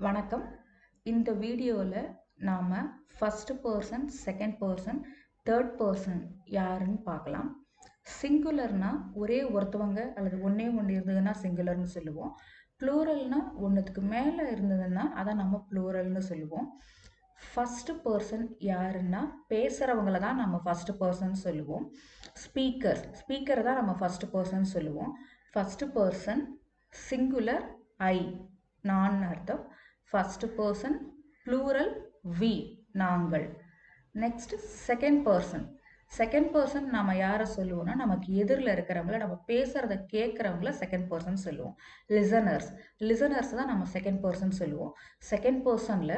வணக்கம். இந்த வீடியோவில் நாம் first person, second person, third person யாருன்னு பார்க்கலாம். சிங்குலர்னா ஒரே ஒருத்தவங்க அல்லது ஒன்றே ஒன்று இருந்ததுன்னா சிங்குலர்னு சொல்லுவோம். ப்ளூரல்னா ஒன்றுத்துக்கு மேலே இருந்ததுன்னா அதை நம்ம ப்ளூரல்னு சொல்லுவோம். ஃபர்ஸ்ட் பர்சன் யாருன்னா பேசுகிறவங்கள தான் நம்ம ஃபர்ஸ்ட் பர்சன் சொல்லுவோம். ஸ்பீக்கரை தான் நம்ம ஃபர்ஸ்ட் பர்சன் சொல்லுவோம். ஃபர்ஸ்ட் பர்சன் சிங்குலர் ஐ, நான் அர்த்தம். ஃபர்ஸ்ட் பர்சன் ப்ளூரல் வி, நாங்கள். நெக்ஸ்ட் செகண்ட் பர்சன் நம்ம யாரை சொல்லுவோம்னா நமக்கு எதிரில் இருக்கிறவங்கள, நம்ம பேசுறத கேட்குறவங்கள செகண்ட் பர்சன் சொல்லுவோம். லிசனர்ஸ் தான் நம்ம செகண்ட் பர்சன் சொல்லுவோம். செகண்ட் பர்சனில்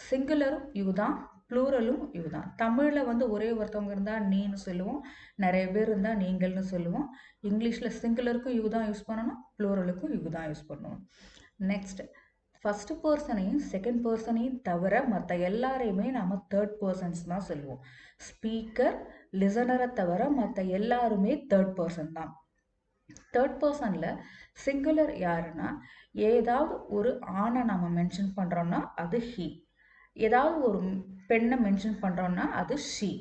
சிங்குலரும் யூ தான், ப்ளூரலும் யூ தான். தமிழில் ஒரே ஒருத்தவங்க இருந்தால் நீன்னு சொல்லுவோம், நிறைய பேர் இருந்தால் நீங்கள்னு சொல்லுவோம். இங்கிலீஷில் சிங்குலருக்கும் யூ தான் யூஸ் பண்ணணும், ப்ளூரலுக்கும் யூ தான் யூஸ் பண்ணுவோம். நெக்ஸ்ட், ஃபர்ஸ்ட் பர்சனையும் செகண்ட் பர்சனையும் தவிர மற்ற எல்லாரையுமே நம்ம தேர்ட் பர்சன்ஸ் தான் சொல்லுவோம். ஸ்பீக்கர், லிசனரை தவிர மற்ற எல்லாருமே தேர்ட் பர்சன் தான். தேர்ட் பர்சனில் சிங்குலர் யாருன்னா, ஏதாவது ஒரு ஆணை நம்ம மென்ஷன் பண்ணுறோம்னா அது ஹி, ஏதாவது ஒரு பெண்ணை மென்ஷன் பண்ணுறோம்னா அது ஷி,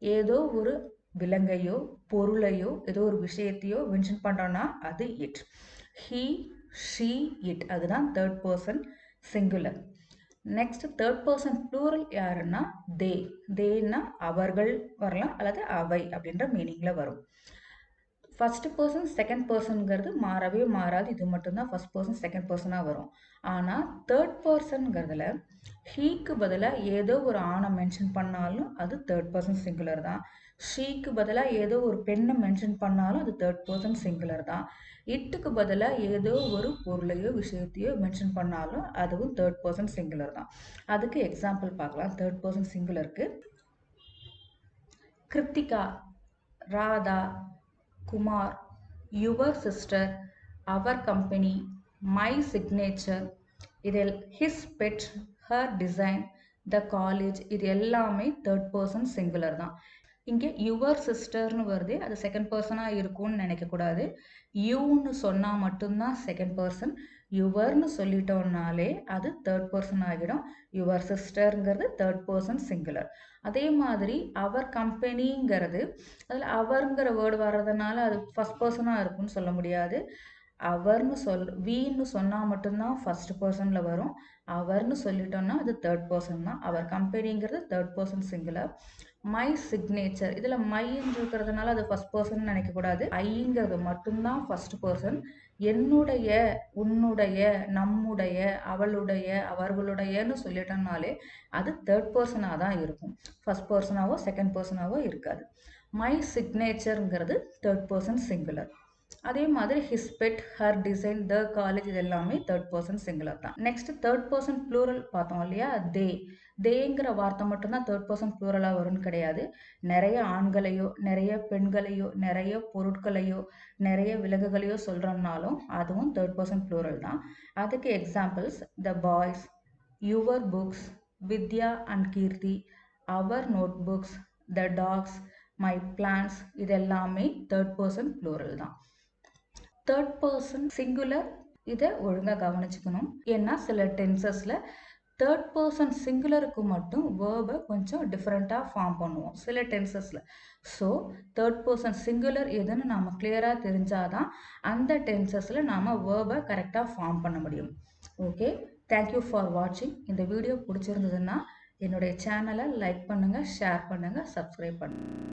ஏதோ ஒரு விலங்கையோ பொருளையோ ஏதோ ஒரு விஷயத்தையோ மென்ஷன் பண்ணுறோம்னா அது இட். ஹி, ஷி, இட், அதுதான் third person singular. Next, third person plural யாருன்னா தேன்னா அவர்கள் வரலாம் அல்லது அவை அப்படின்ற மீனிங்கில் வரும். ஃபர்ஸ்ட் பர்சன் செகண்ட் பர்சனுங்கிறது மாறவே மாறாது, இது மட்டும்தான் ஃபர்ஸ்ட் பர்சன் செகண்ட் பர்சனாக வரும். ஆனால் தேர்ட் பர்சனுங்கிறதுல ஹீக்கு பதிலாக ஏதோ ஒரு ஆணை மென்ஷன் பண்ணாலும் அது தேர்ட் பர்சன் சிங்குலர் தான். ஷீக்கு பதிலாக ஏதோ ஒரு பெண்ணை மென்ஷன் பண்ணாலும் அது தேர்ட் பர்சன் சிங்குலர் தான். இட்டுக்கு பதிலாக ஏதோ ஒரு பொருளையோ விஷயத்தையோ மென்ஷன் பண்ணாலும் அதுவும் தேர்ட் பர்சன் சிங்குலர் தான். அதுக்கு எக்ஸாம்பிள் பார்க்கலாம். தேர்ட் பர்சன் சிங்குலருக்கு Krithika, Radha, Kumar, your sister, our company, my signature, இதில் his bed, her design, the college, இது எல்லாமே தேர்ட் பர்சன் சிங்குலர் தான். இங்கே யுவர் சிஸ்டர்னு வருது, அது செகண்ட் பர்சனாக இருக்கும்னு நினைக்கக்கூடாது. யூன்னு சொன்னால் மட்டும்தான் செகண்ட் பர்சன். யுவர்னு சொல்லிட்டோம்னாலே அது தேர்ட் பர்சன் ஆகிடும். யுவர் சிஸ்டருங்கிறது தேர்ட் பர்சன் சிங்குலர். அதே மாதிரி அவர் கம்பெனிங்கிறது, அதில் அவருங்கிற வேர்டு வர்றதுனால அது ஃபர்ஸ்ட் பர்சனாக இருக்கும்னு சொல்ல முடியாது. அவர்னு வீன்னு சொன்னால் மட்டும்தான் ஃபர்ஸ்ட் பர்சனில் வரும். அவர்னு சொல்லிட்டோம்னா அது தேர்ட் பர்சன் தான். அவர் கம்பெனிங்கிறது third person singular. My signature, இதில் மைன்னு இருக்கிறதுனால அது ஃபர்ஸ்ட் பர்சன் நினைக்கக்கூடாது. ஐங்கிறது மட்டும்தான் ஃபர்ஸ்ட் பர்சன். என்னுடைய, உன்னுடைய, நம்முடைய, அவளுடைய, அவர்களுடையன்னு சொல்லிட்டோம்னாலே அது தேர்ட் பர்சனாக தான் இருக்கும். ஃபர்ஸ்ட் பர்சனாவோ செகண்ட் பர்சனாவோ இருக்காது. மை சிக்னேச்சருங்கிறது தேர்ட் பர்சன் சிங்குலர். அதே மாதிரி his bed, her design, the college, இது எல்லாமே தேர்ட் பர்சன் சிங்குலர் தான். நெக்ஸ்ட், தேர்ட் பர்சன் ப்ளூரல் பார்த்தோம் இல்லையா, தேங்கிற வார்த்தை மட்டும்தான் தேர்ட் பர்சன் ப்ளூரலாக வரும்னு கிடையாது. நிறைய ஆண்களையோ நிறைய பெண்களையோ நிறைய பொருட்களையோ நிறைய விலங்குகளையோ சொல்கிறோம்னாலும் அதுவும் தேர்ட் பர்சன் ப்ளூரல் தான். அதுக்கு examples the boys, your books, Vidya and Keerthi, our notebooks, the dogs, my plans, இது எல்லாமே தேர்ட் பர்சன் ப்ளூரல் தான். தேர்ட் பர்சன் சிங்குலர், இதை ஒழுங்காக கவனிச்சுக்கணும். ஏன்னா சில டென்சஸில் தேர்ட் பர்சன் சிங்குலருக்கு மட்டும் வேர்பை கொஞ்சம் டிஃப்ரெண்ட்டாக ஃபார்ம் பண்ணுவோம் சில டென்சஸில். ஸோ தேர்ட் பர்சன் சிங்குலர் எதுன்னு நாம் கிளியராக தெரிஞ்சாதான் அந்த டென்சஸில் நாம் வேர்பை கரெக்டாக ஃபார்ம் பண்ண முடியும். ஓகே, தேங்க்யூ ஃபார் வாட்சிங். இந்த வீடியோ பிடிச்சிருந்ததுன்னா என்னுடைய சேனலை லைக் பண்ணுங்கள், ஷேர் பண்ணுங்கள், சப்ஸ்கிரைப் பண்ணுங்கள்.